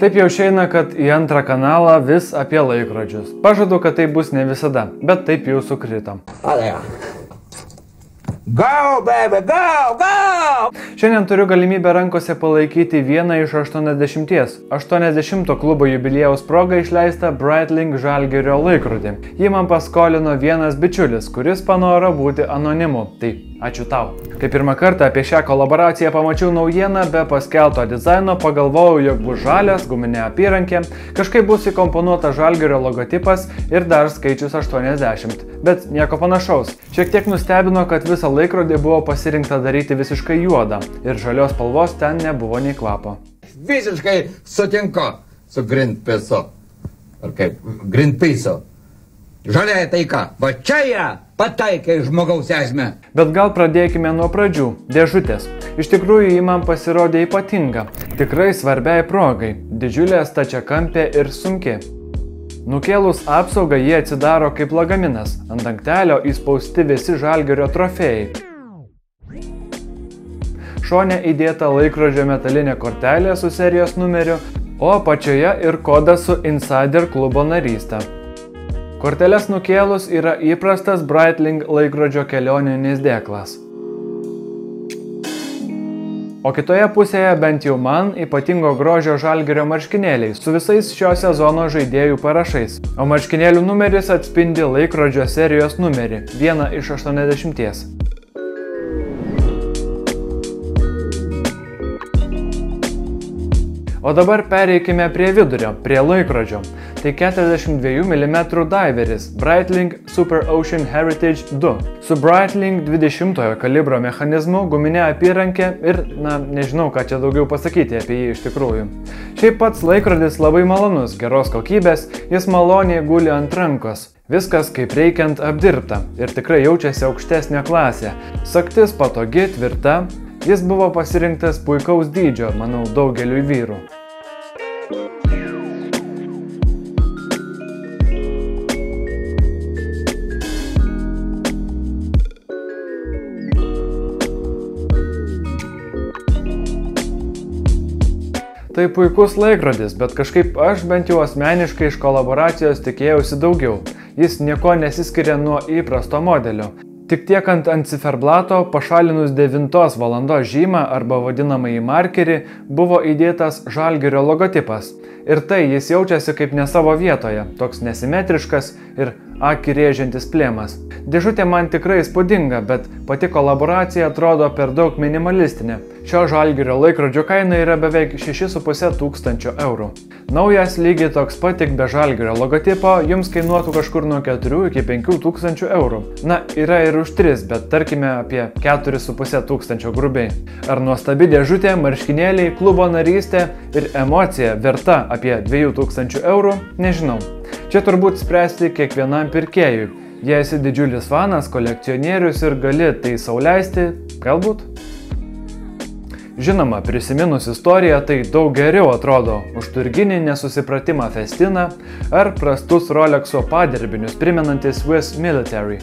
Taip jau išeina, kad į antrą kanalą vis apie laikrodžius. Pažadu, kad tai bus ne visada, bet taip jau sukrito. Go, baby, go, go! Šiandien turiu galimybę rankose palaikyti vieną iš 80 klubo jubiliejaus proga išleistą Breitling Žalgirio laikrodį. Jį man paskolino vienas bičiulis, kuris panoro būti anonimu. Tai ačiū tau. Kai pirmą kartą apie šią kolaboraciją pamačiau naujieną be paskelto dizaino, pagalvojau, jog bus žalias, guminė apyrankė, kažkaip bus įkomponuota Žalgirio logotipas ir dar skaičius 80. Bet nieko panašaus. Šiek tiek nustebino, kad visą laikrodį buvo pasirinkta daryti visiškai juodą ir žalios spalvos ten nebuvo nei kvapo. Visiškai sutinku su Greenpeace'u. Ar kaip? Greenpeace'u. Žalia taika. Va čia yra pataikai žmogaus esmę. Bet gal pradėkime nuo pradžių. Dėžutės. Iš tikrųjų, ji man pasirodė ypatinga. Tikrai svarbiai progai. Didžiulė stačiakampė ir sunki. Nukėlus apsaugą jie atsidaro kaip lagaminas. Ant dangtelio įspausti visi Žalgirio trofėjai. Šone įdėta laikrodžio metalinė kortelė su serijos numeriu, o apačioje ir kodas su Insider klubo narystė. Korteles nukėlus yra įprastas Breitling laikrodžio kelioninis dėklas. O kitoje pusėje bent jau man ypatingo grožio Žalgirio marškinėliai su visais šio sezono žaidėjų parašais. O marškinėlių numeris atspindi laikrodžio serijos numerį, vieną iš 80. O dabar pereikime prie vidurio, prie laikrodžio. Tai 42 mm diveris Breitling Super Ocean Heritage 2 su Breitling 20 kalibro mechanizmu, guminė apyrankė ir, nežinau, ką čia daugiau pasakyti apie jį iš tikrųjų. Šiaip pats laikrodis labai malonus, geros kokybės, jis maloniai guli ant rankos. Viskas kaip reikiant apdirbta ir tikrai jaučiasi aukštesnė klasė. Sagtis patogi, tvirta, jis buvo pasirinktas puikaus dydžio, manau, daugeliui vyrų. Tai puikus laikrodis, bet kažkaip aš bent jau asmeniškai iš kolaboracijos tikėjausi daugiau. Jis nieko nesiskiria nuo įprasto modelio. Tik tiek ant ciferblato, pašalinus 9 valandos žymą arba vadinamąjį markerį, buvo įdėtas Žalgirio logotipas. Ir tai jis jaučiasi kaip ne savo vietoje, toks nesimetriškas ir akį rėžiantis plėmas. Dėžutė man tikrai įspūdinga, bet pati kolaboracija atrodo per daug minimalistinė. Šio Žalgirio laikrodžio kaina yra beveik 6,5 tūkstančio eurų. Naujas lygiai toks pat tik be Žalgirio logotipo jums kainuotų kažkur nuo 4 iki 5 tūkstančių eurų. Yra ir už 3, bet tarkime apie 4,5 tūkstančio grubiai. Ar nuostabi dėžutė, marškinėliai, klubo narystė ir emocija verta apie 2 tūkstančių eurų, nežinau. Čia turbūt spręsti kiekvienam pirkėjui. Jei esi didžiulis fanas, kolekcionierius ir gali tai sau leisti, galbūt? Žinoma, prisiminus istoriją, tai daug geriau atrodo už turginį nesusipratimą Festiną ar prastus Rolexo padirbinius primenantys Swiss Military.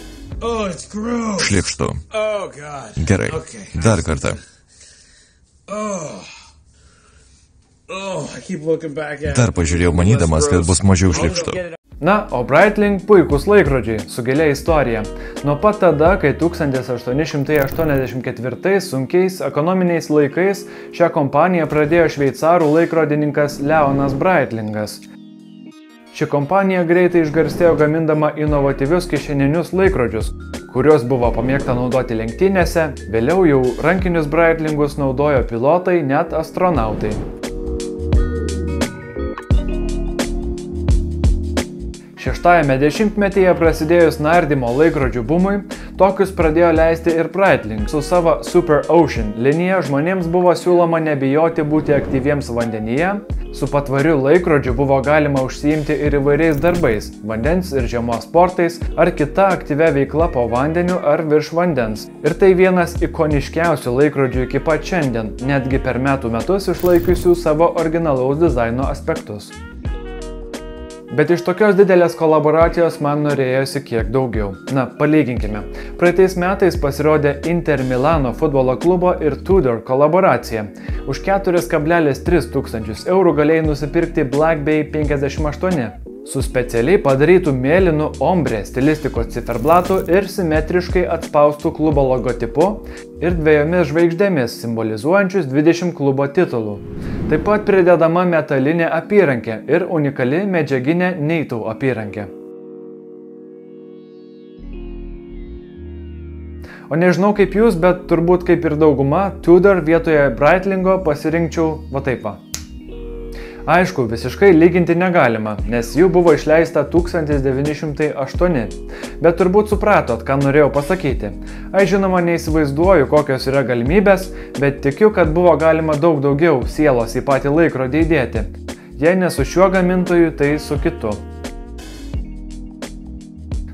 Šlykštu. Gerai, dar kartą. Dar pažiūrėjau manydamas, kad bus mažiau šlykštu. O Breitling puikus laikrodžiai su gilia istorija. Nuo pat tada, kai 1884 sunkiais ekonominiais laikais šią kompaniją pradėjo šveicarų laikrodininkas Leonas Breitlingas. Ši kompanija greitai išgarsėjo gamindama inovatyvius kišeninius laikrodžius, kuriuos buvo pamėgta naudoti lenktynėse, vėliau jau rankinius Breitlingus naudojo pilotai, net astronautai. Šeštajame dešimtmetyje prasidėjus nardymo laikrodžių bumui, tokius pradėjo leisti ir Breitling. Su savo Super Ocean linija žmonėms buvo siūloma nebijoti būti aktyviems vandenyje. Su patvariu laikrodžiu buvo galima užsiimti ir įvairiais darbais, vandens ir žiemos sportais ar kita aktyvia veikla po vandeniu ar virš vandens. Ir tai vienas ikoniškiausių laikrodžių iki pat šiandien, netgi per metų metus išlaikiusių savo originalaus dizaino aspektus. Bet iš tokios didelės kolaboracijos man norėjosi kiek daugiau. Na, palyginkime. Praeitais metais pasirodė Inter Milano futbolo klubo ir Tudor kolaboracija. Už 4,3 tūkstančius eurų galėjai nusipirkti Black Bay 58 su specialiai padarytų mėlynu ombre stilistikos ciferblatu ir simetriškai atspaustų klubo logotipu ir 2 žvaigždėmis simbolizuojančius 20 klubo titulų. Taip pat pridedama metalinė apyrankė ir unikali medžiaginė neitų apyrankė. O nežinau kaip jūs, bet turbūt kaip ir dauguma, Tudor vietoje Breitlingo pasirinkčiau va taip va. Aišku, visiškai lyginti negalima, nes jų buvo išleista 1908, bet turbūt supratot, ką norėjau pasakyti. Aš žinoma neįsivaizduoju, kokios yra galimybės, bet tikiu, kad buvo galima daug daugiau sielos į patį laikrodį įdėti. Jei ne su šiuo gamintoju, tai su kitu.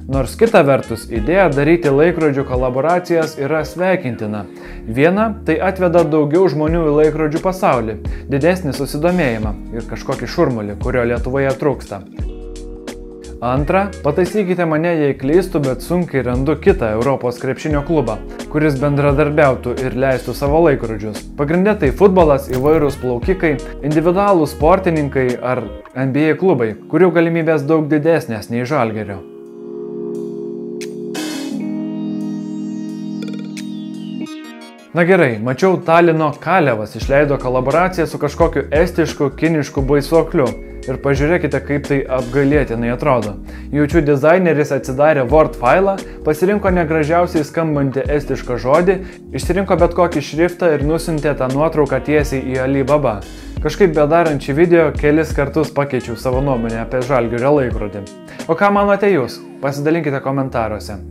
Nors kita vertus, idėja daryti laikrodžių kolaboracijas yra sveikintina. Viena, tai atveda daugiau žmonių į laikrodžių pasaulį, didesnį susidomėjimą ir kažkokį šurmulį, kurio Lietuvoje trūksta. Antra, pataisykite mane, jei klystu, bet sunkiai randu kitą Europos krepšinio klubą, kuris bendradarbiautų ir leistų savo laikrodžius. Pagrinde tai futbolas, įvairūs plaukikai, individualūs sportininkai ar NBA klubai, kurių galimybės daug didesnės nei Žalgirio. Na gerai, mačiau Talino Kalevas išleido kolaboraciją su kažkokiu estišku, kinišku baisuokliu. Ir pažiūrėkite, kaip tai apgailėtinai atrodo. Jaučiu dizaineris atsidarė Word failą, pasirinko negražiausiai skambantį estišką žodį, išsirinko bet kokį šriftą ir nusintė tą nuotrauką tiesiai į Alibaba. Kažkaip bedarant šį video kelis kartus pakeičiau savo nuomonę apie Žalgirio laikrodį. O ką manote jūs? Pasidalinkite komentaruose.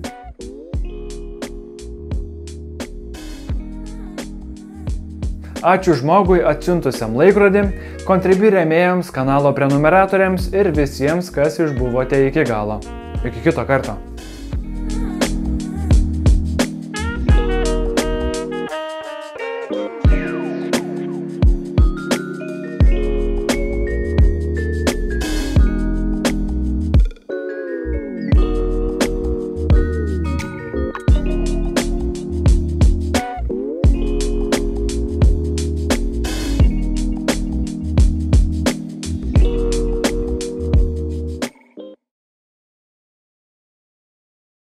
Ačiū žmogui atsiuntusiam laikrodį, Contribui rėmėjams, kanalo prenumeratoriams ir visiems, kas išbuvote iki galo. Iki kito karto.